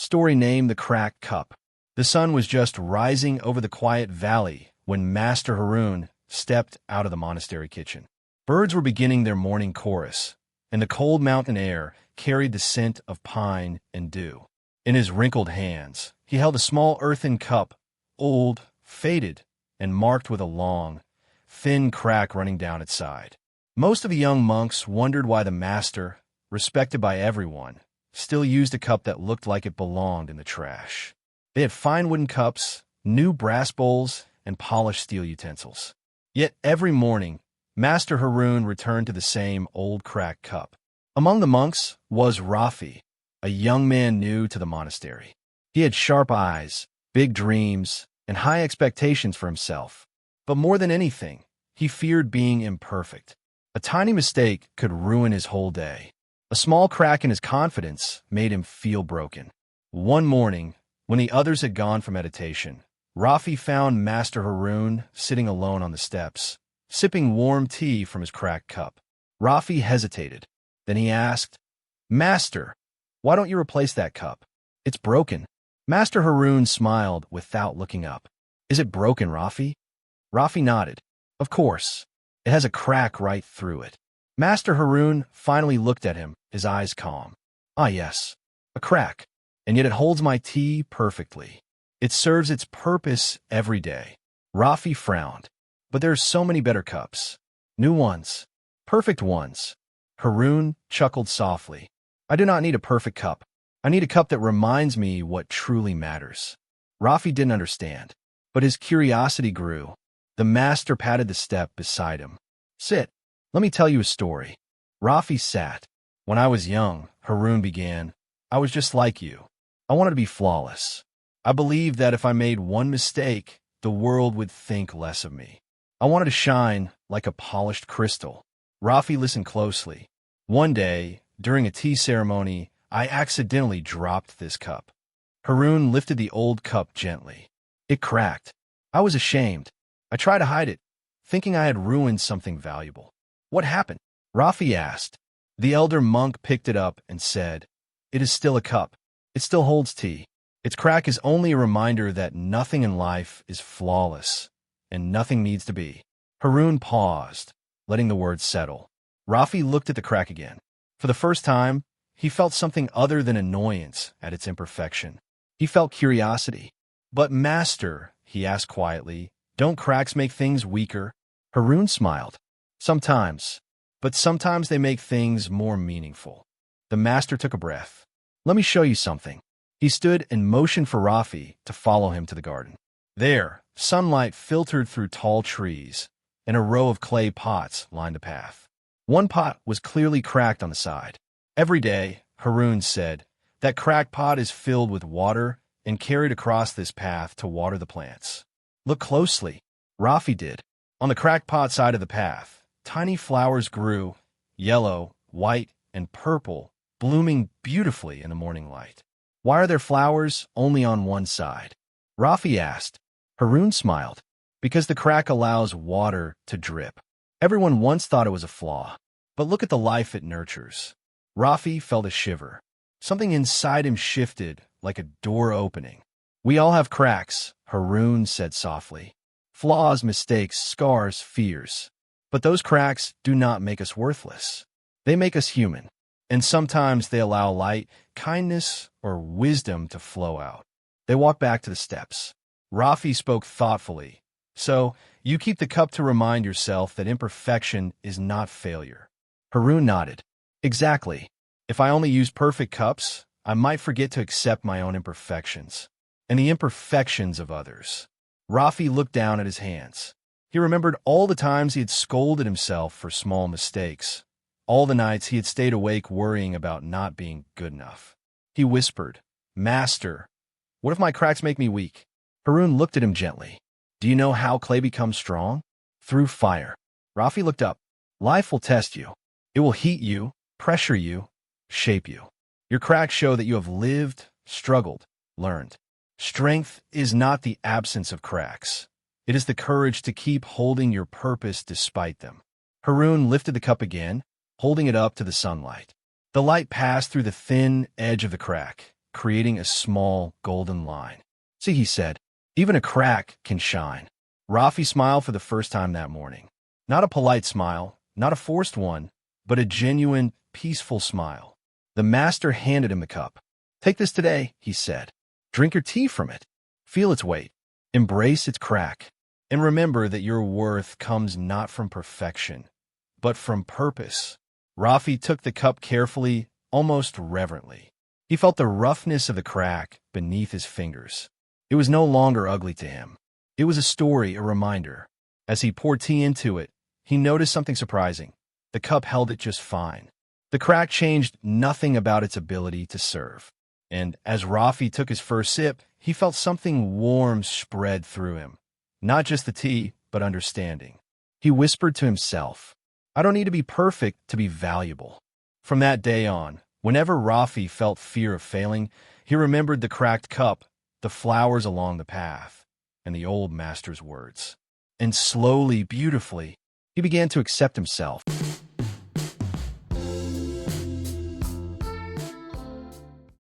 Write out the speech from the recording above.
Story named The Cracked Cup. The sun was just rising over the quiet valley when Master Haroon stepped out of the monastery kitchen. Birds were beginning their morning chorus, and the cold mountain air carried the scent of pine and dew. In his wrinkled hands, he held a small earthen cup, old, faded, and marked with a long, thin crack running down its side. Most of the young monks wondered why the master, respected by everyone, still used a cup that looked like it belonged in the trash. They had fine wooden cups, new brass bowls, and polished steel utensils. Yet every morning, Master Haroon returned to the same old cracked cup. Among the monks was Rafi, a young man new to the monastery. He had sharp eyes, big dreams, and high expectations for himself. But more than anything, he feared being imperfect. A tiny mistake could ruin his whole day. A small crack in his confidence made him feel broken. One morning, when the others had gone for meditation, Rafi found Master Haroon sitting alone on the steps, sipping warm tea from his cracked cup. Rafi hesitated. Then he asked, "Master, why don't you replace that cup? It's broken." Master Haroon smiled without looking up. "Is it broken, Rafi?" Rafi nodded. "Of course. It has a crack right through it." Master Haroon finally looked at him, his eyes calm. "Ah, yes, a crack. And yet it holds my tea perfectly. It serves its purpose every day." Rafi frowned. "But there are so many better cups. New ones. Perfect ones." Haroon chuckled softly. "I do not need a perfect cup. I need a cup that reminds me what truly matters." Rafi didn't understand, but his curiosity grew. The master patted the step beside him. "Sit. Let me tell you a story." Rafi sat. "When I was young," Haroon began, "I was just like you. I wanted to be flawless. I believed that if I made one mistake, the world would think less of me. I wanted to shine like a polished crystal." Rafi listened closely. "One day, during a tea ceremony, I accidentally dropped this cup." Haroon lifted the old cup gently. It cracked. I was ashamed. I tried to hide it, thinking I had ruined something valuable. "What happened?" Rafi asked. The elder monk picked it up and said, "It is still a cup. It still holds tea. Its crack is only a reminder that nothing in life is flawless, and nothing needs to be." Haroon paused, letting the words settle. Rafi looked at the crack again. For the first time, he felt something other than annoyance at its imperfection. He felt curiosity. "But master," he asked quietly, "don't cracks make things weaker?" Haroon smiled. "Sometimes, but sometimes they make things more meaningful." The master took a breath. "Let me show you something." He stood and motioned for Rafi to follow him to the garden. There, sunlight filtered through tall trees, and a row of clay pots lined the path. One pot was clearly cracked on the side. Every day, Haroon said, that cracked pot is filled with water and carried across this path to water the plants. "Look closely." Rafi did. On the cracked pot side of the path, tiny flowers grew, yellow, white, and purple, blooming beautifully in the morning light. "Why are there flowers only on one side?" Rafi asked. Haroon smiled. "Because the crack allows water to drip." Everyone once thought it was a flaw, but look at the life it nurtures. Rafi felt a shiver. Something inside him shifted, like a door opening. "We all have cracks," Haroon said softly. "Flaws, mistakes, scars, fears. But those cracks do not make us worthless. They make us human, and sometimes they allow light, kindness, or wisdom to flow out." They walked back to the steps. Rafi spoke thoughtfully. "So, you keep the cup to remind yourself that imperfection is not failure." Haroon nodded. "Exactly. If I only use perfect cups, I might forget to accept my own imperfections and the imperfections of others." Rafi looked down at his hands. He remembered all the times he had scolded himself for small mistakes, all the nights he had stayed awake worrying about not being good enough. He whispered, "Master, what if my cracks make me weak?" Haroon looked at him gently. "Do you know how clay becomes strong? Through fire." Rafi looked up. "Life will test you. It will heat you, pressure you, shape you. Your cracks show that you have lived, struggled, learned. Strength is not the absence of cracks. It is the courage to keep holding your purpose despite them." Haroon lifted the cup again, holding it up to the sunlight. The light passed through the thin edge of the crack, creating a small golden line. "See," he said, "even a crack can shine." Rafi smiled for the first time that morning. Not a polite smile, not a forced one, but a genuine, peaceful smile. The master handed him the cup. "Take this today," he said. "Drink your tea from it. Feel its weight. Embrace its crack. And remember that your worth comes not from perfection, but from purpose." Rafi took the cup carefully, almost reverently. He felt the roughness of the crack beneath his fingers. It was no longer ugly to him. It was a story, a reminder. As he poured tea into it, he noticed something surprising. The cup held it just fine. The crack changed nothing about its ability to serve. And as Rafi took his first sip, he felt something warm spread through him. Not just the tea, but understanding. He whispered to himself, "I don't need to be perfect to be valuable." From that day on, whenever Rafi felt fear of failing, he remembered the cracked cup, the flowers along the path, and the old master's words. And slowly, beautifully, he began to accept himself.